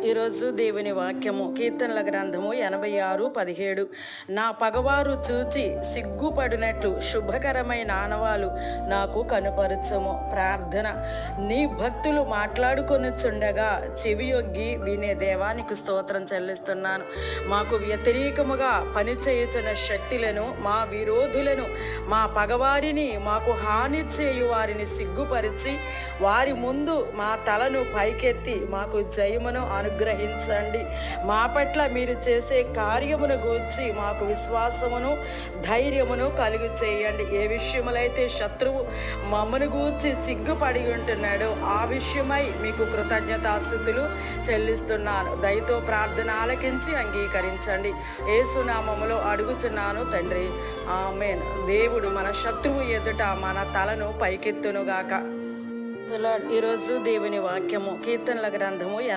ఈరోజు దేవుని వాక్యము కీర్తనల గ్రంథము 86:17. నా పగవారు చూచి సిగ్గుపడినట్లు శుభకరమైన ఆనవాలు నాకు కనుపరచుము. ప్రార్థన. నీ భక్తులు మాట్లాడుకొనుచుండగా చెవియొగ్గి వినే దేవానికి స్తోత్రం చెల్లిస్తున్నాను. మాకు వ్యతిరేకముగా పనిచేయుచున్న శక్తులను, మా విరోధులను, మా పగవారిని, మాకు హాని చేయు వారిని సిగ్గుపరిచి వారి ముందు మా తలను పైకెత్తి మాకు జయమును అనుగ్రహించండి. మా పట్ల మీరు చేసే కార్యమును గూర్చి మాకు విశ్వాసమును ధైర్యమును కలుగు చేయండి. ఏ విషయములైతే శత్రువు మమ్మను గూర్చి సిగ్గుపడి ఉంటున్నాడో ఆ విషయమై మీకు కృతజ్ఞతాస్తుతులు చెల్లిస్తున్నాను. దయతో ప్రార్థన ఆలకించి అంగీకరించండి. యేసు నామములో అడుగుచున్నాను తండ్రి, ఆమేన్. దేవుడు మన శత్రువు ఎదుట మన తలను పైకెత్తునుగాక. ఈరోజు దేవుని వాక్యము కీర్తనల గ్రంథము